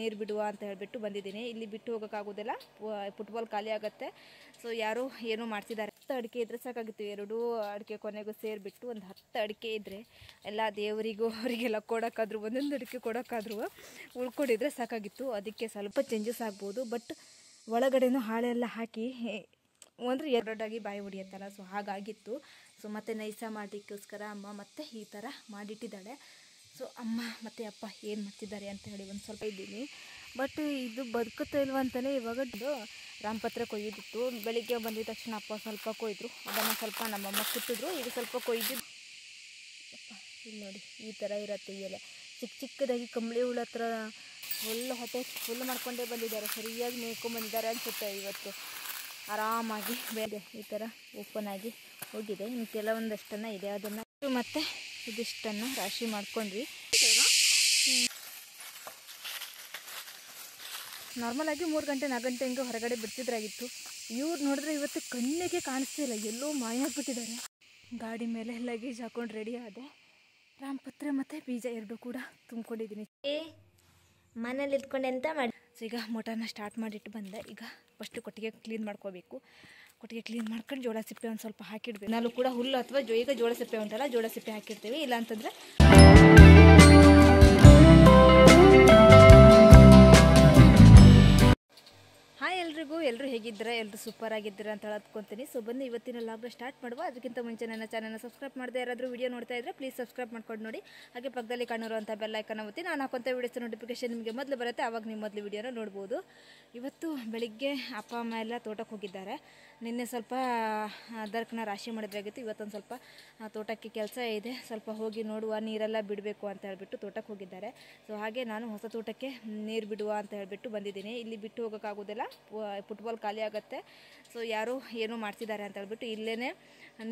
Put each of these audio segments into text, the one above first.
ನೀರು ಬಿಡುವ ಅಂತ ಹೇಳಿಬಿಟ್ಟು ಬಂದಿದ್ದೀನಿ. ಇಲ್ಲಿ ಬಿಟ್ಟು ಹೋಗೋಕ್ಕಾಗೋದಿಲ್ಲ, ಫುಟ್ಬಾಲ್ ಖಾಲಿ ಆಗುತ್ತೆ. ಸೊ ಯಾರು ಏನೋ ಮಾಡ್ತಿದ್ದಾರೆ. 10 ಅಡಿಕೆ ಇದ್ರೆ ಸಾಕಾಗಿತ್ತು. 2 ಅಡಿಕೆ ಕೊನೆಗೂ ಸೇರಿಬಿಟ್ಟು ಒಂದು 10 ಅಡಿಕೆ ಇದ್ದರೆ ಎಲ್ಲ ದೇವರಿಗೂ ಅವರಿಗೆಲ್ಲ ಕೊಡೋಕ್ಕಾದ್ರೂ ಒಂದೊಂದು ಅಡಿಕೆ ಕೊಡೋಕ್ಕಾದ್ರೂ ಉಳ್ಕೊಂಡಿದ್ರೆ ಸಾಕಾಗಿತ್ತು. ಅದಕ್ಕೆ ಸ್ವಲ್ಪ ಚೇಂಜಸ್ ಆಗ್ಬೋದು. ಬಟ್ ಒಳಗಡೆನೂ ಹಾಳೆಲ್ಲ ಹಾಕಿ ಅಂದರೆ ಎರಡಾಗಿ ಬಾಯಿ ಹೊಡಿಯುತ್ತಲ್ಲ, ಸೊ ಹಾಗಾಗಿತ್ತು. ಸೊ ಮತ್ತು ನೈಸ ಮಾಡಲಿಕ್ಕೋಸ್ಕರ ಅಮ್ಮ ಮತ್ತೆ ಈ ಥರ ಮಾಡಿಟ್ಟಿದ್ದಾಳೆ. ಸೊ ಅಮ್ಮ ಮತ್ತು ಅಪ್ಪ ಏನು ಮಾಡ್ತಿದ್ದಾರೆ ಅಂತ ಹೇಳಿ ಒಂದು ಸ್ವಲ್ಪ ಇದ್ದೀನಿ. ಬಟ್ ಇದು ಬದುಕುತ್ತಾ ಇಲ್ವ ಅಂತಲೇ ಇವಾಗ ರಾಮಪತ್ರ ಕೊಯ್ದಿತ್ತು. ಬೆಳಿಗ್ಗೆ ಬಂದಿದ ತಕ್ಷಣ ಅಪ್ಪ ಸ್ವಲ್ಪ ಕೊಯ್ದರು, ಅದನ್ನು ಸ್ವಲ್ಪ ನಮ್ಮಮ್ಮ ಕುಟ್ಟಿದ್ರು. ಈಗ ಸ್ವಲ್ಪ ಕೊಯ್ದಿದ್ದು ಇಲ್ಲಿ ನೋಡಿ ಈ ಥರ ಇರುತ್ತೆ ಎಲೆ. ಚಿಕ್ಕದಾಗಿ ಕಂಬಳಿ ಹುಳ ಹತ್ರ ಹೊಟ್ಟೆ ಫುಲ್ ಮಾಡ್ಕೊಂಡೇ ಬಂದಿದ್ದಾರೆ. ಸರಿಯಾಗಿ ಮೇಯ್ಕೊಂಡ್ಬಂದಿದ್ದಾರೆ ಅನಿಸುತ್ತೆ. ಇವತ್ತು ಆರಾಮಾಗಿ ಬೇರೆ ಈ ಥರ ಓಪನ್ ಆಗಿ ಹೋಗಿದೆ. ಇನ್ನು ಕೆಲವೊಂದಷ್ಟನ್ನು ಇದೆ, ಅದನ್ನು ಮತ್ತು ಇದಿಷ್ಟನ್ನು ರಾಶಿ ಮಾಡ್ಕೊಂಡ್ವಿ. ನಾರ್ಮಲಾಗಿ 3 ಗಂಟೆ 4 ಗಂಟೆ ಹಿಂಗೆ ಹೊರಗಡೆ ಬಿಡ್ತಿದ್ರಾಗಿತ್ತು. ಇವ್ರು ನೋಡಿದ್ರೆ ಇವತ್ತು ಕಣ್ಣಿಗೆ ಕಾಣಿಸ್ತಿಲ್ಲ, ಎಲ್ಲೋ ಮಾಯ ಆಗ್ಬಿಟ್ಟಿದ್ದಾರೆ. ಗಾಡಿ ಮೇಲೆ ಲಗೇಜ್ ಹಾಕೊಂಡು ರೆಡಿ ಆದೆ. ರಾಮಪತ್ರೆ ಮತ್ತು ಬೀಜ 2 ಕೂಡ ತುಂಬ್ಕೊಂಡಿದ್ದೀನಿ. ಮನೇಲಿ ಇಟ್ಕೊಂಡು ಎಂತ ಮಾಡಿ. ಸೊ ಈಗ ಮೋಟರ್ನ ಸ್ಟಾರ್ಟ್ ಮಾಡಿಟ್ಟು ಬಂದೆ. ಈಗ ಫಸ್ಟು ಕೊಟ್ಟಿಗೆ ಕ್ಲೀನ್ ಮಾಡ್ಕೋಬೇಕು. ಕೊಟ್ಟಿಗೆ ಕ್ಲೀನ್ ಮಾಡ್ಕೊಂಡು ಜೋಳ ಸಿಪ್ಪೆ ಒಂದು ಸ್ವಲ್ಪ ಹಾಕಿಡ್ಬೇಕು. ನಾನು ಕೂಡ ಹುಲ್ಲು ಅಥವಾ ಈಗ ಜೋಳ ಸಿಪ್ಪೆ ಉಂಟಲ್ಲ, ಜೋಳ ಸಿಪ್ಪೆ ಹಾಕಿರ್ತೀವಿ. ಇಲ್ಲ ಅಂತಂದರೆ ಹಾಯ್ ಎಲ್ಲರೂ ಹೇಗಿದ್ದೀರಾ? ಎಲ್ಲರೂ ಸೂಪರ್ ಆಗಿದ್ದೀರಾ ಅಂತ ಹೇಳ್ಕೊತೀನಿ. ಸೊ ಬನ್ನಿ ಇವತ್ತಿನ ಲಾಗ್ನ ಸ್ಟಾರ್ಟ್ ಮಾಡುವ. ಅದಕ್ಕಿಂತ ಮುಂಚೆ ನನ್ನ ಚಾನಲ್ನ ಸಬ್ಸ್ಕ್ರೈಬ್ ಮಾಡದೆ ಯಾರಾದರೂ ವಿಡಿಯೋ ನೋಡ್ತಾ ಇದ್ದರೆ ಪ್ಲೀಸ್ ಸಬ್ಸ್ಕ್ರೈಬ್ ಮಾಡ್ಕೊಂಡು ನೋಡಿ. ಹಾಗೆ ಪಕ್ಕದಲ್ಲಿ ಕಾಣಿರುವಂಥ ಬೆಲ್ ಐಕನ್ ಒತ್ತಿ ನಾನು ಹಾಕೋಂಥ ವಿಡಿಯೋಸ್ ನೋಟಿಫಿಕೇಶನ್ ನಿಮಗೆ ಮೊದಲು ಬರುತ್ತೆ. ಆವಾಗ ನೀವು ಮೊದಲು ವಿಡಿಯೋನ ನೋಡ್ಬೋದು. ಇವತ್ತು ಬೆಳಿಗ್ಗೆ ಅಪ್ಪ ಅಮ್ಮ ಎಲ್ಲ ತೋಟಕ್ಕೆ ಹೋಗಿದ್ದಾರೆ. ನಿನ್ನೆ ಸ್ವಲ್ಪ ದರ್ಕನ ರಾಶಿ ಮಾಡಿದ್ರಾಗಿತ್ತು. ಇವತ್ತೊಂದು ಸ್ವಲ್ಪ ತೋಟಕ್ಕೆ ಕೆಲಸ ಇದೆ, ಸ್ವಲ್ಪ ಹೋಗಿ ನೋಡುವ, ನೀರೆಲ್ಲ ಬಿಡಬೇಕು ಅಂತ ಹೇಳ್ಬಿಟ್ಟು ತೋಟಕ್ಕೆ ಹೋಗಿದ್ದಾರೆ. ಸೊ ಹಾಗೆ ನಾನು ಹೊಸ ತೋಟಕ್ಕೆ ನೀರು ಬಿಡುವ ಅಂತ ಹೇಳ್ಬಿಟ್ಟು ಬಂದಿದ್ದೀನಿ. ಇಲ್ಲಿ ಬಿಟ್ಟು ಹೋಗೋಕ್ಕಾಗೋದಿಲ್ಲ, ಫುಟ್ಬಾಲ್ ಖಾಲಿ ಆಗುತ್ತೆ. ಸೊ ಯಾರು ಏನೋ ಮಾಡ್ತಿದ್ದಾರೆ ಅಂತ ಹೇಳ್ಬಿಟ್ಟು ಇಲ್ಲೇ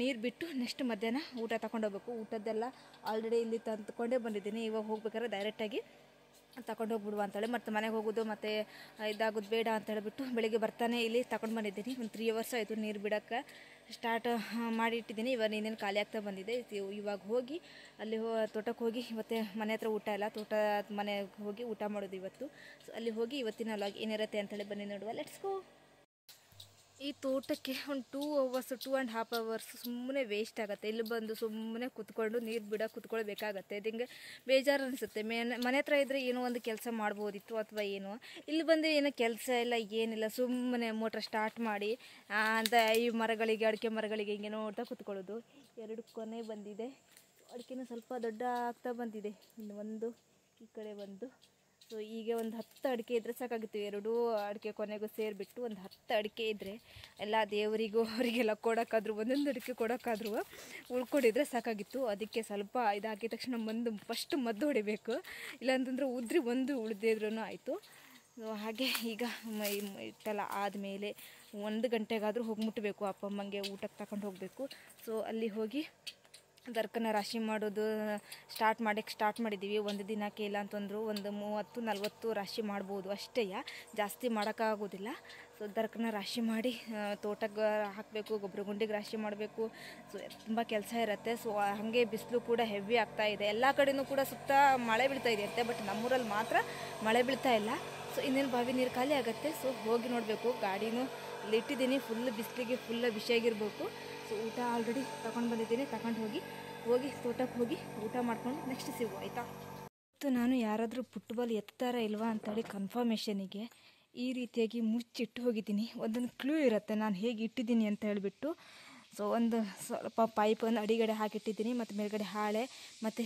ನೀರು ಬಿಟ್ಟು ನೆಕ್ಸ್ಟ್ ಮಧ್ಯಾಹ್ನ ಊಟ ತಗೊಂಡೋಗ್ಬೇಕು. ಊಟದ್ದೆಲ್ಲ ಆಲ್ರೆಡಿ ಇಲ್ಲಿ ತಂದುಕೊಂಡೇ ಬಂದಿದ್ದೀನಿ. ಇವಾಗ ಹೋಗ್ಬೇಕಾದ್ರೆ ಡೈರೆಕ್ಟಾಗಿ ತಗೊಂಡು ಹೋಗ್ಬಿಡುವ ಅಂತೇಳಿ, ಮತ್ತು ಮನೆಗೆ ಹೋಗೋದು ಮತ್ತು ಇದಾಗೋದು ಬೇಡ ಅಂತ ಹೇಳಿಬಿಟ್ಟು ಬೆಳಿಗ್ಗೆ ಬರ್ತಾನೆ ಇಲ್ಲಿ ತಗೊಂಡು ಬಂದಿದ್ದೀನಿ. ಒಂದು 3 ಅವರ್ಸ್ ಆಯಿತು ನೀರು ಬಿಡೋಕ್ಕೆ ಸ್ಟಾರ್ಟ್ ಮಾಡಿಟ್ಟಿದ್ದೀನಿ. ಇವಾಗ ನೀನೇನು ಖಾಲಿ ಆಗ್ತಾ ಬಂದಿದೆ. ಇವಾಗ ಹೋಗಿ ಅಲ್ಲಿ ತೋಟಕ್ಕೆ ಹೋಗಿ ಇವತ್ತು ಮನೆ ಹತ್ರ ಊಟ ಇಲ್ಲ, ತೋಟ ಮನೆಗೆ ಹೋಗಿ ಊಟ ಮಾಡೋದು ಇವತ್ತು. ಸೊ ಅಲ್ಲಿ ಹೋಗಿ ಇವತ್ತಿನ ಲಾಗ್ ಏನಿರುತ್ತೆ ಅಂತೇಳಿ ಬನ್ನಿ ನೋಡುವ. Let's go. ಈ ತೋಟಕ್ಕೆ ಒಂದು 2 ಅವರ್ಸ್ 2.5 ಅವರ್ಸ್ ಸುಮ್ಮನೆ ವೇಸ್ಟ್ ಆಗುತ್ತೆ. ಇಲ್ಲಿ ಬಂದು ಸುಮ್ಮನೆ ಕುತ್ಕೊಂಡು ನೀರು ಬಿಡೋಕೆ ಕುತ್ಕೊಳ್ಬೇಕಾಗತ್ತೆ. ಇದಂಗೆ ಬೇಜಾರು ಅನಿಸುತ್ತೆ. ಮನೆ ಹತ್ರ ಇದ್ದರೆ ಏನೋ ಒಂದು ಕೆಲಸ ಮಾಡ್ಬೋದಿತ್ತು ಅಥವಾ ಏನೋ. ಇಲ್ಲಿ ಬಂದರೆ ಏನೋ ಕೆಲಸ ಇಲ್ಲ, ಏನಿಲ್ಲ, ಸುಮ್ಮನೆ ಮೋಟ್ರ್ ಸ್ಟಾರ್ಟ್ ಮಾಡಿ ಅಂತ ಈ ಮರಗಳಿಗೆ, ಅಡಿಕೆ ಮರಗಳಿಗೆ ಹಿಂಗೆ ನೋಡ್ತಾ ಕುತ್ಕೊಳ್ಳೋದು. 2 ಕೊನೆ ಬಂದಿದೆ. ಅಡಿಕೆನೂ ಸ್ವಲ್ಪ ದೊಡ್ಡ ಆಗ್ತಾ ಬಂದಿದೆ. ಇನ್ನು ಒಂದು ಈ ಕಡೆ ಒಂದು. ಸೊ ಈಗ ಒಂದು 10 ಅಡಿಕೆ ಇದ್ದರೆ ಸಾಕಾಗಿತ್ತು. 2 ಅಡಿಕೆ ಕೊನೆಗೂ ಸೇರಿಬಿಟ್ಟು ಒಂದು 10 ಅಡಿಕೆ ಇದ್ದರೆ ಎಲ್ಲ ದೇವರಿಗೂ ಅವರಿಗೆಲ್ಲ ಕೊಡೋಕ್ಕಾದ್ರೂ ಒಂದೊಂದು ಅಡಿಕೆ ಕೊಡೋಕ್ಕಾದ್ರೂ ಉಳ್ಕೊಂಡಿದ್ರೆ ಸಾಕಾಗಿತ್ತು. ಅದಕ್ಕೆ ಸ್ವಲ್ಪ ಇದಾಗಿದ ತಕ್ಷಣ ಫಸ್ಟ್ ಮದ್ದು ಹೊಡಿಬೇಕು, ಇಲ್ಲಾಂತಂದ್ರೆ ಉದ್ರಿ ಒಂದು ಉಳಿದಿದ್ರೂ ಆಯಿತು. ಹಾಗೆ ಈಗ ಇಟ್ಟೆಲ್ಲ ಆದಮೇಲೆ 1 ಗಂಟೆಗಾದರೂ ಹೋಗಿ ಮುಟ್ಟಬೇಕು. ಅಪ್ಪ ಅಮ್ಮಂಗೆ ಊಟಕ್ಕೆ ತಗೊಂಡು ಹೋಗಬೇಕು. ಸೊ ಅಲ್ಲಿ ಹೋಗಿ ದರ್ಕನ ರಾಶಿ ಮಾಡೋದು ಸ್ಟಾರ್ಟ್ ಮಾಡಿದ್ದೀವಿ. ಒಂದು ದಿನಕ್ಕೆ ಇಲ್ಲ ಅಂತಂದ್ರು ಒಂದು 30-40 ರಾಶಿ ಮಾಡ್ಬೋದು ಅಷ್ಟೇ, ಜಾಸ್ತಿ ಮಾಡೋಕ್ಕಾಗೋದಿಲ್ಲ. ಸೊ ದರ್ಕನ ರಾಶಿ ಮಾಡಿ ತೋಟಕ್ಕೆ ಹಾಕಬೇಕು, ಗೊಬ್ಬರ ಗುಂಡಿಗೆ ರಾಶಿ ಮಾಡಬೇಕು. ಸೊ ತುಂಬ ಕೆಲಸ ಇರುತ್ತೆ. ಸೊ ಹಾಗೆ ಬಿಸಿಲು ಕೂಡ ಹೆವಿ ಆಗ್ತಾ ಇದೆ. ಎಲ್ಲ ಕಡೆಯೂ ಕೂಡ ಸುತ್ತ ಮಳೆ ಬೀಳ್ತಾ ಇದೆ ಅಂತೆ, ಬಟ್ ನಮ್ಮೂರಲ್ಲಿ ಮಾತ್ರ ಮಳೆ ಬೀಳ್ತಾ ಇಲ್ಲ. ಸೊ ಇನ್ನೇನು ಬಾವಿ ನೀರು ಖಾಲಿ ಆಗುತ್ತೆ. ಸೊ ಹೋಗಿ ನೋಡಬೇಕು. ಗಾಡಿನೂ ಇಲ್ಲಿ ಇಟ್ಟಿದ್ದೀನಿ, ಫುಲ್ ಬಿಸಿಲಿಗೆ ಫುಲ್ ಬಿಸಿಯಾಗಿರ್ಬೇಕು. ಸೊ ಊಟ ಆಲ್ರೆಡಿ ತಗೊಂಡು ಬಂದಿದ್ದೀನಿ. ತಗೊಂಡು ಹೋಗಿ ತೋಟಕ್ಕೆ ಹೋಗಿ ಊಟ ಮಾಡ್ಕೊಂಡು ನೆಕ್ಸ್ಟ್ ಸಿಗುವ, ಆಯಿತಾ? ಮತ್ತು ನಾನು ಯಾರಾದರೂ ಫುಟ್ಬಾಲ್ ಎತ್ತಾರ ಇಲ್ವಾ ಅಂತೇಳಿ ಕನ್ಫರ್ಮೇಷನಿಗೆ ಈ ರೀತಿಯಾಗಿ ಮುಚ್ಚಿಟ್ಟು ಹೋಗಿದ್ದೀನಿ. ಒಂದೊಂದು ಕ್ಲೂ ಇರುತ್ತೆ ನಾನು ಹೇಗೆ ಇಟ್ಟಿದ್ದೀನಿ ಅಂತ ಹೇಳಿಬಿಟ್ಟು. ಸೊ ಒಂದು ಸ್ವಲ್ಪ ಪೈಪನ್ನು ಅಡಿಗಡೆ ಹಾಕಿಟ್ಟಿದ್ದೀನಿ, ಮತ್ತು ಮೇಲ್ಗಡೆ ಹಾಳೆ, ಮತ್ತು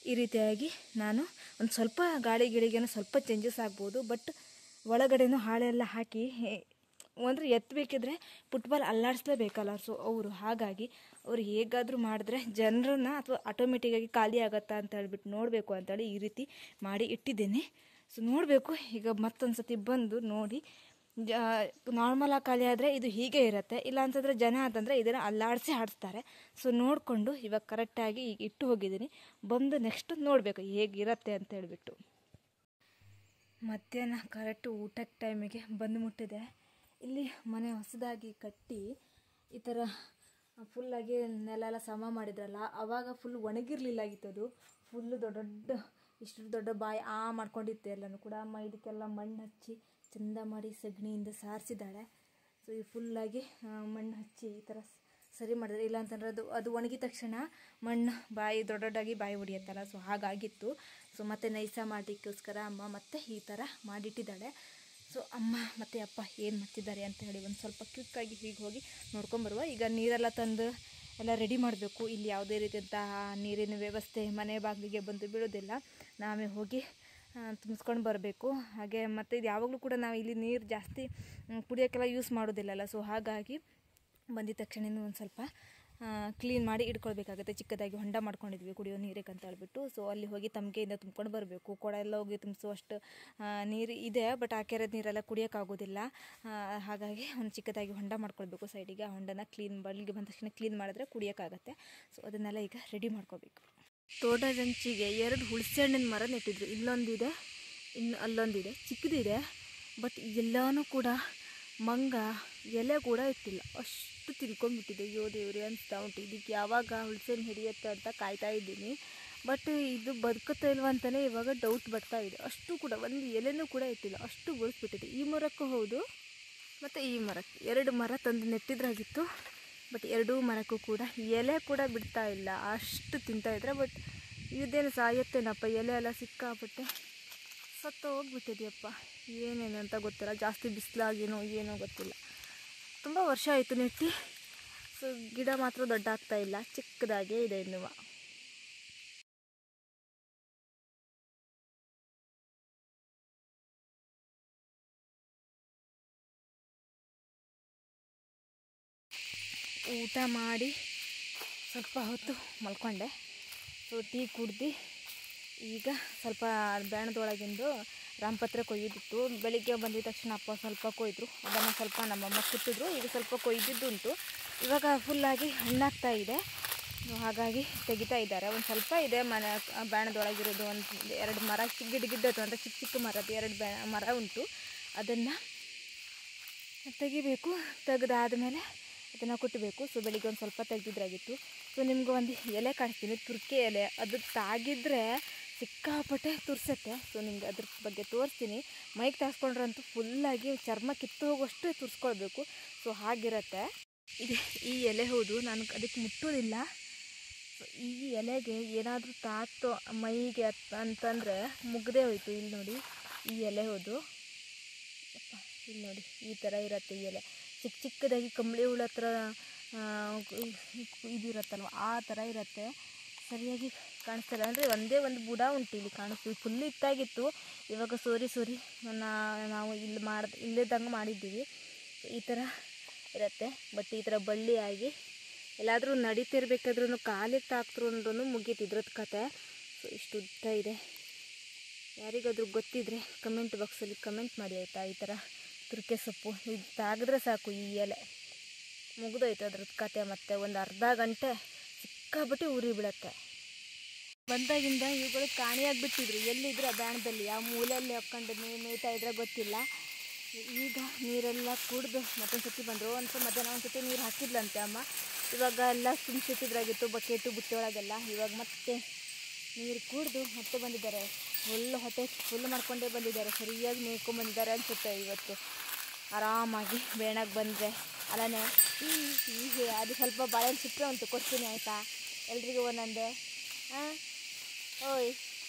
ಈ ರೀತಿಯಾಗಿ ನಾನು ಒಂದು ಸ್ವಲ್ಪ ಗಾಳಿ ಗಿಳಿಗೇನೋ ಸ್ವಲ್ಪ ಚೇಂಜಸ್ ಆಗ್ಬೋದು. ಬಟ್ ಒಳಗಡೆನೂ ಹಾಳೆ ಎಲ್ಲ ಹಾಕಿ ಅಂದರೆ ಎತ್ತಬೇಕಿದ್ರೆ ಫುಟ್ಬಾಲ್ ಅಲ್ಲಾಡಿಸ್ಲೇಬೇಕಲ್ಲ. ಸೊ ಹಾಗಾಗಿ ಅವ್ರು ಹೇಗಾದರೂ ಮಾಡಿದ್ರೆ ಜನರನ್ನ ಅಥವಾ ಆಟೋಮೆಟಿಕ್ಕಾಗಿ ಖಾಲಿ ಆಗುತ್ತಾ ಅಂತ ಹೇಳ್ಬಿಟ್ಟು ನೋಡಬೇಕು ಅಂತೇಳಿ ಈ ರೀತಿ ಮಾಡಿ ಇಟ್ಟಿದ್ದೀನಿ. ಸೊ ನೋಡಬೇಕು. ಈಗ ಮತ್ತೊಂದು ಸತಿ ಬಂದು ನೋಡಿ, ನಾರ್ಮಲಾಗಿ ಖಾಲಿ ಆದರೆ ಇದು ಹೀಗೆ ಇರುತ್ತೆ, ಇಲ್ಲ ಅಂತಂದರೆ ಜನ ಅಂತಂದರೆ ಇದನ್ನು ಅಲ್ಲಾಡಿಸಿ ಆಡಿಸ್ತಾರೆ. ಸೊ ನೋಡಿಕೊಂಡು ಇವಾಗ ಕರೆಕ್ಟಾಗಿ ಈಗ ಇಟ್ಟು ಹೋಗಿದ್ದೀನಿ. ಬಂದು ನೆಕ್ಸ್ಟ್ ನೋಡಬೇಕು ಹೇಗಿರುತ್ತೆ ಅಂತ ಹೇಳ್ಬಿಟ್ಟು. ಮಧ್ಯಾಹ್ನ ಕರೆಕ್ಟು ಊಟಕ್ಕೆ ಟೈಮಿಗೆ ಬಂದು ಮುಟ್ಟಿದೆ. ಇಲ್ಲಿ ಮನೆ ಹೊಸದಾಗಿ ಕಟ್ಟಿ ಈ ಥರ ಫುಲ್ಲಾಗಿ ನೆಲ ಎಲ್ಲ ಸಮ ಮಾಡಿದ್ರಲ್ಲ, ಆವಾಗ ಫುಲ್ ಒಣಗಿರಲಿಲ್ಲಾಗಿತ್ತು. ಅದು ಫುಲ್ಲು ದೊಡ್ಡ ಇಷ್ಟು ದೊಡ್ಡ ಬಾಯಿ ಮಾಡ್ಕೊಂಡಿತ್ತೆ ಎಲ್ಲನೂ ಕೂಡ. ಅಮ್ಮ ಇದಕ್ಕೆಲ್ಲ ಮಣ್ಣು ಹಚ್ಚಿ ಚೆಂದ ಮಾಡಿ ಸಗಣಿಯಿಂದ ಸಾರಿಸಿದ್ದಾಳೆ. ಸೊ ಈ ಫುಲ್ಲಾಗಿ ಮಣ್ಣು ಹಚ್ಚಿ ಈ ಥರ ಸರಿ ಮಾಡಿದ್ರೆ, ಇಲ್ಲ ಅಂತಂದರೆ ಅದು ಒಣಗಿದ ತಕ್ಷಣ ಮಣ್ಣು ಬಾಯಿ ದೊಡ್ಡದಾಗಿ ಬಾಯಿ ಹೊಡಿಯುತ್ತಲ್ಲ, ಸೊ ಹಾಗಾಗಿತ್ತು. ಸೊ ಮತ್ತೆ ನೈಸ ಮಾಡಲಿಕ್ಕೋಸ್ಕರ ಅಮ್ಮ ಮತ್ತೆ ಈ ಥರ ಮಾಡಿಟ್ಟಿದ್ದಾಳೆ. ಸೊ ಅಮ್ಮ ಮತ್ತು ಅಪ್ಪ ಏನು ಮಾಡ್ತಿದ್ದಾರೆ ಅಂತ ಹೇಳಿ ಒಂದು ಸ್ವಲ್ಪ ಕ್ವಿಕ್ಕಾಗಿ ಹೀಗೆ ಹೋಗಿ ನೋಡ್ಕೊಂಬರುವ. ಈಗ ನೀರೆಲ್ಲ ತಂದು ಎಲ್ಲ ರೆಡಿ ಮಾಡಬೇಕು. ಇಲ್ಲಿ ಯಾವುದೇ ರೀತಿಯಂತಹ ನೀರಿನ ವ್ಯವಸ್ಥೆ ಮನೆ ಬಾಗಿಲಿಗೆ ಬಂದು ಬೀಳೋದಿಲ್ಲ, ನಾವೇ ಹೋಗಿ ತುಂಬಿಸ್ಕೊಂಡು ಬರಬೇಕು. ಹಾಗೆ ಮತ್ತು ಇದು ಯಾವಾಗಲೂ ಕೂಡ ನಾವು ಇಲ್ಲಿ ನೀರು ಜಾಸ್ತಿ ಕುಡಿಯೋಕ್ಕೆಲ್ಲ ಯೂಸ್ ಮಾಡೋದಿಲ್ಲಲ್ಲ, ಸೊ ಹಾಗಾಗಿ ಬಂದಿದ ತಕ್ಷಣ ಒಂದು ಸ್ವಲ್ಪ ಕ್ಲೀನ್ ಮಾಡಿ ಇಟ್ಕೊಳ್ಬೇಕಾಗುತ್ತೆ. ಚಿಕ್ಕದಾಗಿ ಹೊಂಡ ಮಾಡ್ಕೊಂಡಿದ್ವಿ ಕುಡಿಯೋ ನೀರಿಗೆ ಅಂತ ಹೇಳ್ಬಿಟ್ಟು. ಸೊ ಅಲ್ಲಿ ಹೋಗಿ ತಮಗೆಯಿಂದ ತುಂಬ್ಕೊಂಡು ಬರಬೇಕು. ಕೊಡ ಎಲ್ಲ ಹೋಗಿ ತುಂಬಿಸುವಷ್ಟು ನೀರು ಇದೆ, ಬಟ್ ಆ ಕೆರೆದ ನೀರೆಲ್ಲ ಕುಡಿಯೋಕ್ಕಾಗೋದಿಲ್ಲ. ಹಾಗಾಗಿ ಒಂದು ಚಿಕ್ಕದಾಗಿ ಹೊಂಡ ಮಾಡ್ಕೊಳ್ಬೇಕು ಸೈಡಿಗೆ. ಆ ಹೊಂಡನ ಕ್ಲೀನ್ ಬಳಿಗೆ ಬಂದ ತಕ್ಷಣ ಕ್ಲೀನ್ ಮಾಡಿದ್ರೆ ಕುಡಿಯೋಕ್ಕಾಗತ್ತೆ. ಸೊ ಅದನ್ನೆಲ್ಲ ಈಗ ರೆಡಿ ಮಾಡ್ಕೋಬೇಕು. ತೋಟದಂಚಿಗೆ 2 ಹುಣಸೆ ಹಣ್ಣಿನ ಮರ ನೆಟ್ಟಿದ್ರು. ಇಲ್ಲೊಂದಿದೆ, ಇನ್ನು ಅಲ್ಲೊಂದಿದೆ, ಚಿಕ್ಕದಿದೆ. ಬಟ್ ಎಲ್ಲನೂ ಕೂಡ ಮಂಗ ಎಲೆ ಕೂಡ ಇಟ್ಟಿಲ್ಲ, ಅಷ್ಟು ತಿನ್ಕೊಂಡ್ಬಿಟ್ಟಿದೆ. ಅಯ್ಯೋ ದೇವ್ರೆ ಅನಿಸ್ತಾ ಉಂಟು. ಇದಕ್ಕೆ ಯಾವಾಗ ಹುಣಸೆಹಣ್ಣು ಹಿಡಿಯುತ್ತೆ ಅಂತ ಕಾಯ್ತಾ ಇದ್ದೀನಿ. ಬಟ್ ಇದು ಬದುಕುತ್ತಾ ಇಲ್ವ ಅಂತಲೇ ಇವಾಗ ಡೌಟ್ ಬರ್ತಾ ಇದೆ. ಅಷ್ಟು ಕೂಡ ಒಂದು ಎಲೆನೂ ಕೂಡ ಇಟ್ಟಿಲ್ಲ, ಅಷ್ಟು ಬೋಳಿಸ್ಬಿಟ್ಟಿದೆ. ಈ ಮರಕ್ಕೂ ಹೌದು ಮತ್ತು ಈ ಮರಕ್ಕೆ 2 ಮರ ತಂದು ನೆಟ್ಟಿದ್ರಾಗಿತ್ತು. ಬಟ್ 2 ಮರಕ್ಕೂ ಕೂಡ ಎಲೆ ಕೂಡ ಬಿಡ್ತಾ ಇಲ್ಲ, ಅಷ್ಟು ತಿಂತಾಯಿದ್ರೆ. ಬಟ್ ಇದೇನು ಸಾಯುತ್ತೇನಪ್ಪ, ಎಲೆ ಎಲ್ಲ ಸಿಕ್ಕಾಪಟ್ಟೆ ಸತ್ತು ಹೋಗ್ಬಿಟ್ಟಿದೆಯಪ್ಪ. ಏನೇನು ಅಂತ ಗೊತ್ತಿಲ್ಲ, ಜಾಸ್ತಿ ಬಿಸಿಲಾಗೇನೋ ಏನೋ ಗೊತ್ತಿಲ್ಲ. ತುಂಬ ವರ್ಷ ಆಯಿತು ನೆಟ್ಟಿ. ಸೊ ಗಿಡ ಮಾತ್ರ ದೊಡ್ಡ ಆಗ್ತಾ ಇಲ್ಲ, ಚಿಕ್ಕದಾಗೇ ಇದೆ ಇನ್ನೂ. ಊಟ ಮಾಡಿ ಸ್ವಲ್ಪ ಹೊತ್ತು ಮಲ್ಕೊಂಡೆ. ಸೊ ಟೀ ಕುಡ್ದು ಈಗ ಸ್ವಲ್ಪ ಬೇಣದೊಳಗಿಂದು ರಾಮಪತ್ರೆ ಕೊಯ್ದಿತ್ತು. ಬೆಳಿಗ್ಗೆ ಬಂದಿದ ತಕ್ಷಣ ಅಪ್ಪ ಸ್ವಲ್ಪ ಕೊಯ್ದರು, ಅದನ್ನು ಸ್ವಲ್ಪ ನಮ್ಮಮ್ಮ ಕುಟ್ಟಿದ್ರು. ಈಗ ಸ್ವಲ್ಪ ಕೊಯ್ದಿದ್ದುಂಟು. ಇವಾಗ ಫುಲ್ಲಾಗಿ ಹಣ್ಣಾಗ್ತಾ ಇದೆ, ಹಾಗಾಗಿ ತೆಗಿತಾ ಇದ್ದಾರೆ. ಒಂದು ಸ್ವಲ್ಪ ಇದೆ ಮನೆ ಬೇಣದೊಳಗಿರೋದು. ಒಂದು 2 ಮರ ಗಿಡ್ಡದು ಅಂತ ಚಿಕ್ಕ ಚಿಕ್ಕ ಮರದ್ದು 2 ಮರ ಉಂಟು. ಅದನ್ನು ತೆಗಿಬೇಕು. ತೆಗೆದಾದಮೇಲೆ ಅದನ್ನು ಕುಟ್ಟಬೇಕು. ಸೊ ಬೆಳಿಗ್ಗೆ ಒಂದು ಸ್ವಲ್ಪ ತೆಗೆದಿದ್ರಾಗಿತ್ತು. ಸೊ ನಿಮ್ಗೆ ಒಂದು ಎಲೆ ಕಾಣಿಸ್ತೀನಿ, ತುರ್ಕೆ ಎಲೆ. ಅದು ತಾಗಿದ್ರೆ ಸಿಕ್ಕಾಪಟ್ಟೆ ತುರ್ಸತ್ತೆ. ಸೊ ನಿಮ್ಗೆ ಅದ್ರ ಬಗ್ಗೆ ತೋರಿಸ್ತೀನಿ. ಮೈಗೆ ತಾಗಿಸ್ಕೊಂಡ್ರಂತೂ ಫುಲ್ಲಾಗಿ ಚರ್ಮ ಕಿತ್ತು ಹೋಗೋಷ್ಟು ತುರ್ಸ್ಕೊಳ್ಬೇಕು. ಸೊ ಹಾಗಿರುತ್ತೆ. ಈ ಎಲೆ ಹೌದು, ನಾನು ಅದಕ್ಕೆ ಮುಟ್ಟೋದಿಲ್ಲ. ಸೊ ಈ ಎಲೆಗೆ ಏನಾದರೂ ತಾತೋ ಮೈಗೆ ಅಂತಂದರೆ ಮುಗ್ದೇ ಹೋಯ್ತು. ಇಲ್ಲಿ ನೋಡಿ, ಈ ಎಲೆ ಹೌದು. ಇಲ್ಲಿ ನೋಡಿ, ಈ ಥರ ಇರುತ್ತೆ ಈ ಎಲೆ. ಚಿಕ್ಕದಾಗಿ ಕಂಬಳಿ ಹುಳ ಹತ್ರ ಇದಿರುತ್ತಲ್ವ, ಆ ಥರ ಇರುತ್ತೆ. ಸರಿಯಾಗಿ ಕಾಣಿಸ್ತಿಲ್ಲ ಅಂದರೆ ಒಂದೇ ಒಂದು ಬುಡ ಉಂಟು ಇಲ್ಲಿ ಕಾಣಿಸ್ತೀವಿ. ಫುಲ್ ಇತ್ತಾಗಿತ್ತು, ಇವಾಗ ಸೋರಿ ನಾವು ಇಲ್ಲದಂಗೆ ಮಾಡಿದ್ದೀವಿ. ಈ ಥರ ಇರುತ್ತೆ. ಬಟ್ ಈ ಥರ ಬಳ್ಳಿಯಾಗಿ ಎಲ್ಲಾದರೂ ನಡೀತಿರ್ಬೇಕಾದ್ರೂ ಕಾಲಿಗೆ ತಾಕ್ತರು ಅಂದ್ರೂ ಮುಗೀತಿದ್ರದ್ದು ಕತೆ. ಸೊ ಇಷ್ಟು ಉದ್ದ ಇದೆ. ಯಾರಿಗಾದ್ರೂ ಗೊತ್ತಿದ್ದರೆ ಕಮೆಂಟ್ ಬಾಕ್ಸಲ್ಲಿ ಕಮೆಂಟ್ ಮಾಡಿ ಆಯಿತಾ. ಈ ಥರ ತುರ್ಕೆ ಸೊಪ್ಪು ಇದು ತಾಗಿದ್ರೆ ಸಾಕು, ಈ ಎಲೆ ಮುಗಿದೋಯ್ತು ಅದ್ರದ್ದು ಕತೆ. ಮತ್ತು ಒಂದು ಅರ್ಧ ಗಂಟೆ ಸಿಕ್ಕಾಬಿಟ್ಟು ಉರಿ ಬೀಳುತ್ತೆ. ಬಂದಾಗಿಂದ ಇವುಗಳು ಕಾಣಿಯಾಗಿಬಿಟ್ಟಿದ್ರು. ಎಲ್ಲಿದ್ರು ಆ ಬ್ಯಾಣದಲ್ಲಿ, ಆ ಮೂಲೆಯಲ್ಲಿ ಹಾಕ್ಕೊಂಡು ಮೇಯ್ತಾ ಇದ್ರೆ ಗೊತ್ತಿಲ್ಲ. ಈಗ ನೀರೆಲ್ಲ ಕುಡಿದು ಮತ್ತೊಂದು ಸತಿ ಬಂದರು. ಒಂದು ಮಧ್ಯಾಹ್ನ ಒಂದು ಸತಿ ನೀರು ಹಾಕಿದ್ಲಂತೆ ಅಮ್ಮ. ಇವಾಗ ಎಲ್ಲ ತುಂಬಿಸಿಟ್ಟಿದ್ರಾಗಿತ್ತು ಬಕೆಟು ಬುಟ್ಟಿ ಒಳಗೆಲ್ಲ. ಇವಾಗ ಮತ್ತೆ ನೀರು ಕುಡಿದು ಮತ್ತೆ ಬಂದಿದ್ದಾರೆ. ಹೊಟ್ಟೆ ಫುಲ್ ಮಾಡ್ಕೊಂಡೇ ಬಂದಿದ್ದಾರೆ. ಸರಿಯಾಗಿ ಮೇಯ್ಕೊಂಡ್ಬಂದಿದ್ದಾರೆ ಅನಿಸುತ್ತೆ ಇವತ್ತು. ಆರಾಮಾಗಿ ಬೇಣಕ್ಕೆ ಬಂದರೆ ಅಲ್ಲೇ ಹೀಗೆ ಅದು ಸ್ವಲ್ಪ ಬಾಳೆಹಣ್ಣು ಸಿಕ್ಕರೆ ಉಂಟು, ಕೊಡ್ತೀನಿ ಆಯಿತಾ ಎಲ್ರಿಗೂ ಒಂದೊಂದೇ. ಹಾಂ ಓಯ್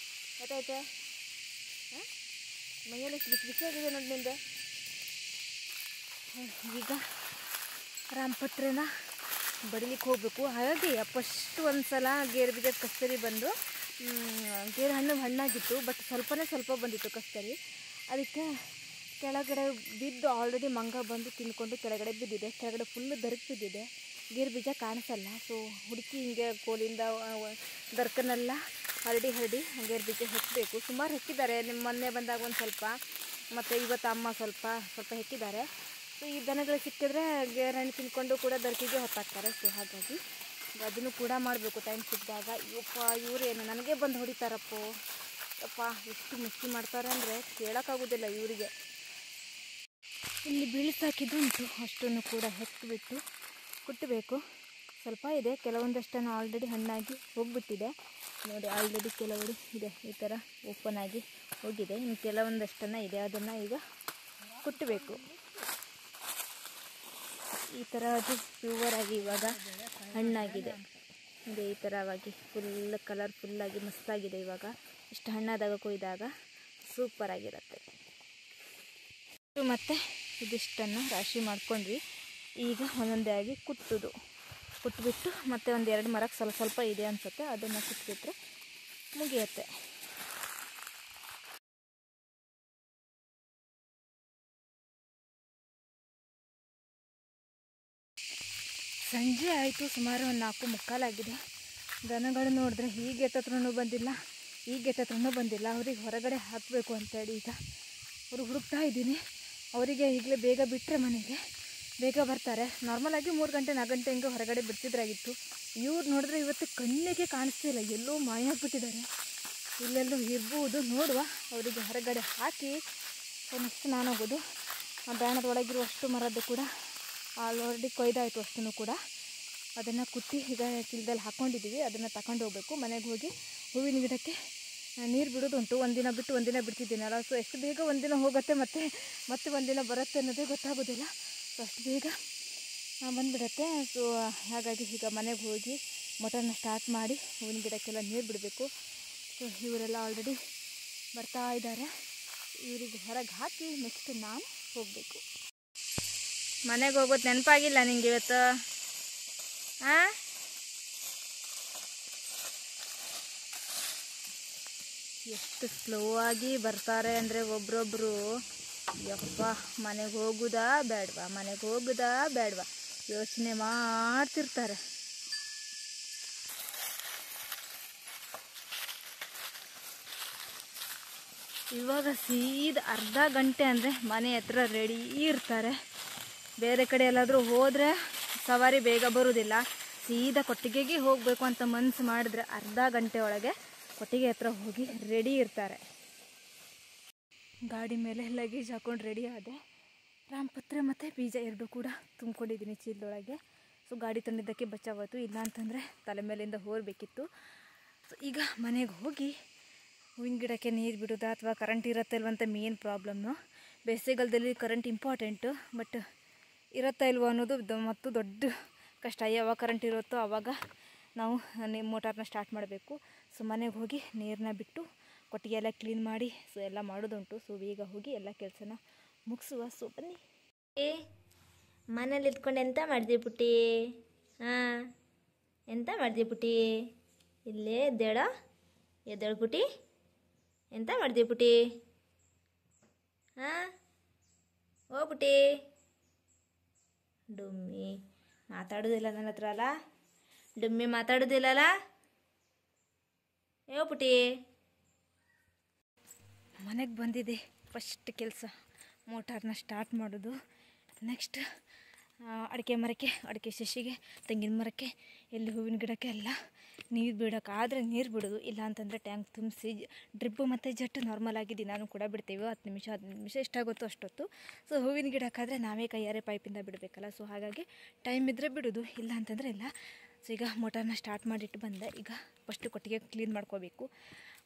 ಗೊತ್ತಾಯ್ತೆ. ಹಾಂ ಮೈಯಲ್ಲಿ ಬಿಸಿಯಾಗಿದೆ ನೋಡಿ ನಿಂದೆ. ಈಗ ರಾಮಪತ್ರೆನ ಬಡಿಲಿಕ್ಕೆ ಹೋಗಬೇಕು. ಹಾಗಾಗಿ ಫಸ್ಟ್ ಒಂದು ಸಲ ಗೇರು ಬೀಜದ ಕಸ್ತರಿ ಬಂದು ಗೇರು ಹಣ್ಣಾಗಿತ್ತು. ಬಟ್ ಸ್ವಲ್ಪ ಬಂದಿತ್ತು ಕಸ್ತರಿ. ಅದಕ್ಕೆ ಕೆಳಗಡೆ ಬಿದ್ದು ಆಲ್ರೆಡಿ ಮಂಗ ಬಂದು ತಿಂದ್ಕೊಂಡು ಕೆಳಗಡೆ ಬಿದ್ದಿದೆ. ಕೆಳಗಡೆ ಫುಲ್ಲು ದರಕ್ಕೆ ಬಿದ್ದಿದೆ. ಗೇರು ಬೀಜ ಕಾಣಿಸಲ್ಲ. ಸೊ ಹುಡುಕಿ ಹಿಂಗೆ ಕೋಲಿಂದ ದರ್ಕನ್ನೆಲ್ಲ ಹರಡಿ ಗೇರು ಬೀಜ ಹೆಕ್ಕಬೇಕು. ಸುಮಾರು ಹೆಕ್ಕಿದ್ದಾರೆ. ನಿಮ್ಮ ಮೊನ್ನೆ ಬಂದಾಗ ಒಂದು ಸ್ವಲ್ಪ, ಮತ್ತು ಇವತ್ತು ಅಮ್ಮ ಸ್ವಲ್ಪ ಹೆಕ್ಕಿದ್ದಾರೆ. ಸೊ ಈ ದನಗಳು ಸಿಕ್ಕಿದ್ರೆ ಗೇರು ಹಣ್ಣು ತಿಂದ್ಕೊಂಡು ಕೂಡ ದರ್ಕಿಗೆ ಹೊತ್ತಾಕ್ತಾರೆ. ಸೊ ಹಾಗಾಗಿ ಅದನ್ನು ಕೂಡ ಮಾಡಬೇಕು ಟೈಮ್ ಸಿಕ್ಕಿದಾಗ. ಇವರೇನು ನನಗೆ ಬಂದು ಹೊಡಿತಾರಪ್ಪೋ ಅಪ್ಪ, ಎಷ್ಟು ಮುಚ್ಚಿ ಮಾಡ್ತಾರೆ ಅಂದರೆ ಕೇಳೋಕ್ಕಾಗೋದಿಲ್ಲ ಇವರಿಗೆ. ಇಲ್ಲಿ ಬೀಳಿಸಾಕಿದ್ದು ಉಂಟು, ಅಷ್ಟನ್ನು ಕೂಡ ಹೆಕ್ಕಿಬಿಟ್ಟು ಕುಟ್ಟಬೇಕು. ಸ್ವಲ್ಪ ಇದೆ, ಕೆಲವೊಂದಷ್ಟನ್ನು ಆಲ್ರೆಡಿ ಹಣ್ಣಾಗಿ ಹೋಗ್ಬಿಟ್ಟಿದೆ. ನೋಡಿ ಆಲ್ರೆಡಿ ಕೆಲವರು ಇದೆ ಈ ಥರ ಓಪನ್ ಆಗಿ ಹೋಗಿದೆ. ಇನ್ನು ಕೆಲವೊಂದಷ್ಟನ್ನು ಇದೆ, ಅದನ್ನು ಈಗ ಕುಟ್ಟಬೇಕು. ಈ ಥರ ಅದು ಪ್ಯೂವರ್ ಆಗಿ ಇವಾಗ ಹಣ್ಣಾಗಿದೆ. ಇದೆ ಈ ಥರವಾಗಿ ಫುಲ್ ಕಲರ್ಫುಲ್ಲಾಗಿ ಮಸ್ತಾಗಿದೆ. ಇವಾಗ ಇಷ್ಟು ಹಣ್ಣಾದಾಗ ಕೊಯ್ದಾಗ ಸೂಪರ್ ಆಗಿರುತ್ತೆ. ಮತ್ತು ಇದಿಷ್ಟನ್ನು ರಾಶಿ ಮಾಡ್ಕೊಂಡ್ವಿ. ಈಗ ಒಂದೊಂದೇ ಆಗಿ ಕುಟ್ಬಿಟ್ಟು ಮತ್ತೆ ಒಂದು 2 ಮರಕ್ಕೆ ಸ್ವಲ್ಪ ಇದೆ ಅನಿಸುತ್ತೆ, ಅದನ್ನು ಕುಟ್ಬಿಟ್ರೆ ಮುಗಿಯುತ್ತೆ. ಸಂಜೆ ಆಯಿತು, ಸುಮಾರು ಒಂದು 4:45 ಆಗಿದೆ. ದನಗಳು ನೋಡಿದ್ರೆ ಹೀಗೆ ಎತ್ತತ್ರನೂ ಬಂದಿಲ್ಲ, ಈಗ ಎತ್ತತ್ರನೂ ಬಂದಿಲ್ಲ. ಅವ್ರಿಗೆ ಹೊರಗಡೆ ಹಾಕಬೇಕು ಅಂತೇಳಿ ಈಗ ಅವ್ರು ಹುಡುಕ್ತಾ ಇದ್ದೀನಿ. ಅವರಿಗೆ ಈಗಲೇ ಬೇಗ ಬಿಟ್ಟರೆ ಮನೆಗೆ ಬೇಗ ಬರ್ತಾರೆ. ನಾರ್ಮಲಾಗಿ 3 ಗಂಟೆ 4 ಗಂಟೆ ಹಿಂಗೆ ಹೊರಗಡೆ ಬಿಡ್ತಿದ್ರಾಗಿತ್ತು. ಇವ್ರು ನೋಡಿದ್ರೆ ಇವತ್ತು ಕಣ್ಣಿಗೆ ಕಾಣಿಸ್ತಿಲ್ಲ, ಎಲ್ಲೋ ಮಾಯ ಆಗ್ಬಿಟ್ಟಿದ್ದಾರೆ. ಇಲ್ಲೆಲ್ಲೂ ಇರ್ಬೋದು, ನೋಡುವ. ಅವರಿಗೆ ಹೊರಗಡೆ ಹಾಕಿ ನೆಕ್ಸ್ಟ್ ನಾನು ಹೋಗೋದು. ಬ್ಯಾಣದ ಒಳಗಿರೋ ಅಷ್ಟು ಮರದ್ದು ಕೂಡ ಆಲ್ರೆಡಿ ಕೊಯ್ದಾಯಿತು, ಅಷ್ಟನ್ನು ಕೂಡ ಅದನ್ನು ಕುಟ್ಟಿ ಈಗ ಚೀಲದಲ್ಲಿ ಹಾಕ್ಕೊಂಡಿದ್ದೀವಿ. ಅದನ್ನು ತಗೊಂಡು ಹೋಗಬೇಕು. ಮನೆಗೆ ಹೋಗಿ ಹೂವಿನ ಗಿಡಕ್ಕೆ ನೀರು ಬಿಡೋದುಂಟು. ಒಂದಿನ ಬಿಟ್ಟು ಒಂದಿನ ಬಿಡ್ತಿದ್ದೀನಲ್ಲ, ಸೊ ಎಷ್ಟು ಬೇಗ ಒಂದಿನ ಹೋಗುತ್ತೆ ಮತ್ತೆ ಒಂದಿನ ಬರುತ್ತೆ ಅನ್ನೋದೇ ಗೊತ್ತಾಗೋದಿಲ್ಲ. ಸೊ ಅಷ್ಟು ಬೇಗ ಬಂದುಬಿಡತ್ತೆ. ಸೊ ಹಾಗಾಗಿ ಈಗ ಮನೆಗೆ ಹೋಗಿ ಮೋಟರ್ನ ಸ್ಟಾರ್ಟ್ ಮಾಡಿ ಹೂವಿನ ಗಿಡಕ್ಕೆಲ್ಲ ನೀರು ಬಿಡಬೇಕು. ಸೊ ಇವರೆಲ್ಲ ಆಲ್ರೆಡಿ ಬರ್ತಾ ಇದ್ದಾರೆ. ಇವರಿಗೆ ಹೊರಗೆ ಹಾಕಿ ನೆಕ್ಸ್ಟ್ ನಾನು ಹೋಗಬೇಕು. ಮನೆಗೆ ಹೋಗೋದು ನೆನಪಾಗಿಲ್ಲ ನಿಂಗೆ ಇವತ್ತು? ಹಾಂ, ಎಷ್ಟು ಸ್ಲೋ ಆಗಿ ಬರ್ತಾರೆ ಅಂದರೆ ಒಬ್ರೊಬ್ಬರು. ಯಪ್ಪ, ಮನೆಗೆ ಹೋಗುದಾ ಬೇಡವಾ ಯೋಚನೆ ಮಾಡ್ತಿರ್ತಾರೆ. ಇವಾಗ ಸೀದಾ ಅರ್ಧ ಗಂಟೆ ಅಂದರೆ ಮನೆ ಹತ್ರ ರೆಡಿ ಇರ್ತಾರೆ. ಬೇರೆ ಕಡೆ ಎಲ್ಲಾದರೂ ಹೋದರೆ ಸವಾರಿ ಬೇಗ ಬರೋದಿಲ್ಲ. ಸೀದಾ ಕೊಟ್ಟಿಗೆಗೆ ಹೋಗಬೇಕು ಅಂತ ಮನಸ್ಸು ಮಾಡಿದ್ರೆ ಅರ್ಧ ಗಂಟೆ ಒಳಗೆ ಕೊಟ್ಟಿಗೆ ಹತ್ರ ಹೋಗಿ ರೆಡಿ ಇರ್ತಾರೆ. ಗಾಡಿ ಮೇಲೆ ಲಗೇಜ್ ಹಾಕ್ಕೊಂಡು ರೆಡಿ ಆದೆ. ರಾಮಪತ್ರೆ ಮತ್ತು ಬೀಜ 2 ಕೂಡ ತುಂಬ್ಕೊಂಡಿದ್ದೀನಿ ಚೀಲದೊಳಗೆ. ಸೊ ಗಾಡಿ ತಂದಿದ್ದಕ್ಕೆ ಬಚಾವಾಯಿತು, ಇಲ್ಲ ಅಂತಂದರೆ ತಲೆ ಮೇಲಿಂದ ಹೋರಬೇಕಿತ್ತು. ಸೊ ಈಗ ಮನೆಗೆ ಹೋಗಿ ಹೂವಿನ ಗಿಡಕ್ಕೆ ನೀರು ಬಿಡೋದಾ ಅಥವಾ ಕರೆಂಟ್ ಇರುತ್ತೆ ಇಲ್ವಂತ ಮೇನ್ ಪ್ರಾಬ್ಲಮ್ಮು. ಬೇಸಿಗೆಗಾಲದಲ್ಲಿ ಕರೆಂಟ್ ಇಂಪಾರ್ಟೆಂಟು, ಬಟ್ ಇರುತ್ತಾ ಇಲ್ವೋ ಅನ್ನೋದು ಮತ್ತು ದೊಡ್ಡ ಕಷ್ಟ. ಯಾವಾಗ ಕರೆಂಟ್ ಇರುತ್ತೋ ಆವಾಗ ನಾವು ಮೋಟಾರ್ನ ಸ್ಟಾರ್ಟ್ ಮಾಡಬೇಕು. ಸೊ ಮನೆಗೆ ಹೋಗಿ ನೀರನ್ನ ಬಿಟ್ಟು ಕೊಟ್ಟಿಗೆ ಎಲ್ಲ ಕ್ಲೀನ್ ಮಾಡಿ ಸೊ ಎಲ್ಲ ಮಾಡೋದುಂಟು. ಸೊ ಬೇಗ ಹೋಗಿ ಎಲ್ಲ ಕೆಲಸನ ಮುಗಿಸುವ. ಸೊ ಬನ್ನಿ. ಮನೇಲಿ ಇಟ್ಕೊಂಡು ಎಂತ ಮಾಡಿದೆ ಪುಟ್ಟಿ? ಹಾಂ, ಎಂತ ಮಾಡಿದೆ ಪುಟ್ಟಿ? ಇಲ್ಲೇ ಎದ್ದೇಳು ಪುಟ್ಟಿ. ಎಂತ ಮಾಡಿದೆ ಪುಟ್ಟಿ? ಹಾಂ, ಓ ಪುಟ್ಟಿ. ಡುಮ್ಮಿ ಮಾತಾಡೋದಿಲ್ಲ ನನ್ನ ಹತ್ರ ಅಲ್ಲ? ಡುಮ್ಮಿ ಮಾತಾಡೋದಿಲ್ಲಲ್ಲ? ಯೋ ಪುಟ್ಟಿ. ಮನೆಗೆ ಬಂದಿದೆ. ಫಸ್ಟ್ ಕೆಲಸ ಮೋಟಾರ್ನ ಸ್ಟಾರ್ಟ್ ಮಾಡೋದು. ನೆಕ್ಸ್ಟ್ ಅಡಿಕೆ ಸಸಿಗೆ, ತೆಂಗಿನ ಮರಕ್ಕೆ, ಎಲ್ಲಿ ಹೂವಿನ ಗಿಡಕ್ಕೆ ಎಲ್ಲ ನೀರು ಬಿಡೋಕ್ಕಾದರೆ ನೀರು ಬಿಡೋದು. ಇಲ್ಲ ಅಂತಂದರೆ ಟ್ಯಾಂಕ್ ತುಂಬಿಸಿ ಡ್ರಿಪ್ಪು ಮತ್ತು ಜೆಟ್ ನಾರ್ಮಲಾಗಿ ದಿನಾನು ಕೂಡ ಬಿಡ್ತೀವಿ. 10 ನಿಮಿಷ 15 ನಿಮಿಷ ಎಷ್ಟಾಗುತ್ತೋ ಅಷ್ಟೊತ್ತು. ಸೊ ಹೂವಿನ ಗಿಡಕ್ಕಾದರೆ ನಾವೇ ಕೈಯಾರೆ ಪೈಪಿಂದ ಬಿಡಬೇಕಲ್ಲ. ಸೊ ಹಾಗಾಗಿ ಟೈಮ್ ಇದ್ದರೆ ಬಿಡೋದು, ಇಲ್ಲ ಅಂತಂದರೆ ಇಲ್ಲ. ಸೊ ಈಗ ಮೋಟಾರ್ನ ಸ್ಟಾರ್ಟ್ ಮಾಡಿಟ್ಟು ಬಂದೆ. ಈಗ ಫಸ್ಟು ಕೊಟ್ಟಿಗೆ ಕ್ಲೀನ್ ಮಾಡ್ಕೋಬೇಕು.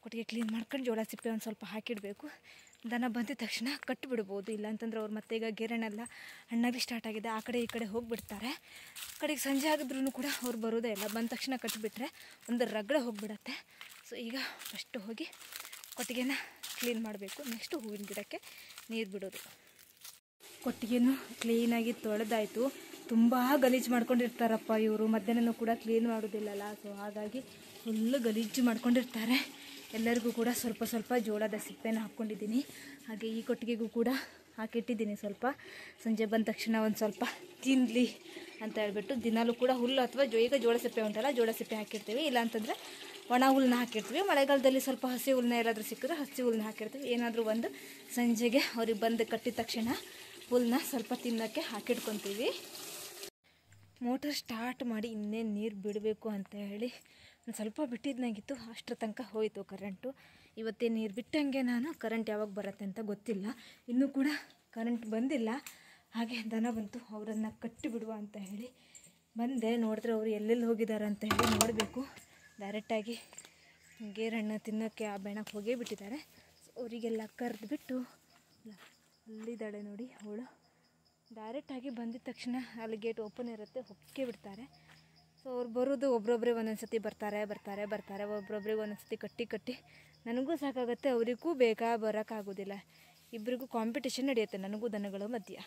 ಕೊಟ್ಟಿಗೆ ಕ್ಲೀನ್ ಮಾಡ್ಕೊಂಡು ಜೋಳ ಸಿಪ್ಪೆ ಒಂದು ಸ್ವಲ್ಪ ಹಾಕಿಡಬೇಕು. ದನ ಬಂದಿದ ತಕ್ಷಣ ಕಟ್ಟಿಬಿಡ್ಬೋದು. ಇಲ್ಲಾಂತಂದ್ರೆ ಅವ್ರು ಮತ್ತೆ ಈಗ ಗೆರೆನೆಲ್ಲ ಹಣ್ಣಾಗಿ ಸ್ಟಾರ್ಟ್ ಆಗಿದೆ, ಆ ಕಡೆ ಈ ಕಡೆ ಹೋಗಿಬಿಡ್ತಾರೆ. ಕಡೆಗೆ ಸಂಜೆ ಆಗಿದ್ರೂ ಕೂಡ ಅವ್ರು ಬರೋದೇ ಇಲ್ಲ. ಬಂದ ತಕ್ಷಣ ಕಟ್ಟಿಬಿಟ್ರೆ ಒಂದು ರಗಳೆ ಹೋಗಿಬಿಡತ್ತೆ. ಸೊ ಈಗ ಫಸ್ಟು ಹೋಗಿ ಕೊಟ್ಟಿಗೆನ ಕ್ಲೀನ್ ಮಾಡಬೇಕು. ನೆಕ್ಸ್ಟು ಹೂವಿನ ಗಿಡಕ್ಕೆ ನೀರು ಬಿಡೋದು. ಕೊಟ್ಟಿಗೆನೂ ಕ್ಲೀನಾಗಿ ತೊಳೆದಾಯಿತು. ತುಂಬ ಗಲೀಜು ಮಾಡ್ಕೊಂಡಿರ್ತಾರಪ್ಪ ಇವರು. ಮಧ್ಯಾಹ್ನನೂ ಕೂಡ ಕ್ಲೀನ್ ಮಾಡೋದಿಲ್ಲಲ್ಲ. ಸೊ ಹಾಗಾಗಿ ಫುಲ್ಲು ಗಲೀಜು ಮಾಡ್ಕೊಂಡಿರ್ತಾರೆ. ಎಲ್ಲರಿಗೂ ಕೂಡ ಸ್ವಲ್ಪ ಸ್ವಲ್ಪ ಜೋಳದ ಸಿಪ್ಪೆನ ಹಾಕ್ಕೊಂಡಿದ್ದೀನಿ. ಹಾಗೆ ಈ ಕೊಟ್ಟಿಗೆಗೂ ಕೂಡ ಹಾಕಿಟ್ಟಿದ್ದೀನಿ ಸ್ವಲ್ಪ. ಸಂಜೆ ಬಂದ ತಕ್ಷಣ ಒಂದು ಸ್ವಲ್ಪ ತಿನ್ನಲಿ ಅಂತ ಹೇಳ್ಬಿಟ್ಟು ದಿನಾಲೂ ಕೂಡ ಹುಲ್ಲು ಅಥವಾ ಈಗ ಜೋಳ ಸಿಪ್ಪೆ ಉಂಟಲ್ಲ, ಜೋಳ ಸಿಪ್ಪೆ ಹಾಕಿರ್ತೀವಿ. ಇಲ್ಲಾಂತಂದರೆ ಒಣ ಹುಲ್ಲನ್ನ ಹಾಕಿರ್ತೀವಿ. ಮಳೆಗಾಲದಲ್ಲಿ ಸ್ವಲ್ಪ ಹಸಿ ಹುಲ್ಲನ್ನ ಎಲ್ಲಾದರೂ ಸಿಕ್ಕಿದ್ರೆ ಹಸಿ ಹುಲ್ಲನ್ನ ಹಾಕಿರ್ತೀವಿ. ಏನಾದರೂ ಒಂದು ಸಂಜೆಗೆ ಅವ್ರಿಗೆ ಬಂದು ಕಟ್ಟಿದ ತಕ್ಷಣ ಹುಲ್ಲನ್ನ ಸ್ವಲ್ಪ ತಿನ್ನೋಕ್ಕೆ ಹಾಕಿಟ್ಕೊತೀವಿ. ಮೋಟರ್ ಸ್ಟಾರ್ಟ್ ಮಾಡಿ ಇನ್ನೇನು ನೀರು ಬಿಡಬೇಕು ಅಂತ ಹೇಳಿ ಒಂದು ಸ್ವಲ್ಪ ಬಿಟ್ಟಿದ್ನಾಗಿತ್ತು. ಅಷ್ಟರ ತನಕ ಹೋಯಿತು ಕರೆಂಟು. ಇವತ್ತೇ ನೀರು ಬಿಟ್ಟಂಗೆ ನಾನು ಕರೆಂಟ್ ಯಾವಾಗ ಬರುತ್ತೆ ಅಂತ ಗೊತ್ತಿಲ್ಲ. ಇನ್ನೂ ಕೂಡ ಕರೆಂಟ್ ಬಂದಿಲ್ಲ. ಹಾಗೆ ದನ ಬಂತು, ಅವರನ್ನು ಕಟ್ಟಿ ಬಿಡುವ ಅಂತ ಹೇಳಿ ಬಂದೆ. ನೋಡಿದ್ರೆ ಅವರು ಎಲ್ಲೆಲ್ಲಿ ಹೋಗಿದ್ದಾರೆ ಅಂತ ಹೇಳಿ ನೋಡಬೇಕು. ಡೈರೆಕ್ಟಾಗಿ ಗೇರಣ್ಣ ತಿನ್ನೋಕ್ಕೆ ಆ ಬೆಣಕ್ಕೆ ಹೋಗೇ ಬಿಟ್ಟಿದ್ದಾರೆ. ಸೊ ಅವರಿಗೆಲ್ಲ ಕರೆದುಬಿಟ್ಟು ಅಲ್ಲಿದ್ದಾಳೆ ನೋಡಿ ಅವಳು. ಡೈರೆಕ್ಟಾಗಿ ಬಂದಿದ ತಕ್ಷಣ ಅಲ್ಲಿ ಗೇಟ್ ಓಪನ್ ಇರುತ್ತೆ, ಹೊಕ್ಕೆ ಬಿಡ್ತಾರೆ. ಸೊ ಅವ್ರು ಬರೋದು ಒಬ್ರೊಬ್ಬರೇ ಒಂದೊಂದು ಸತಿ ಬರ್ತಾರೆ ಒಬ್ರೊಬ್ರಿಗೆ ಒಂದೊಂದು ಸತಿ ಕಟ್ಟಿ ನನಗೂ ಸಾಕಾಗುತ್ತೆ, ಅವರಿಗೂ ಬೇಗ ಬರೋಕ್ಕಾಗೋದಿಲ್ಲ. ಇಬ್ಬರಿಗೂ ಕಾಂಪಿಟೇಷನ್ ನಡೆಯುತ್ತೆ ನನಗೂ ದನಗಳ ಮಧ್ಯೆ.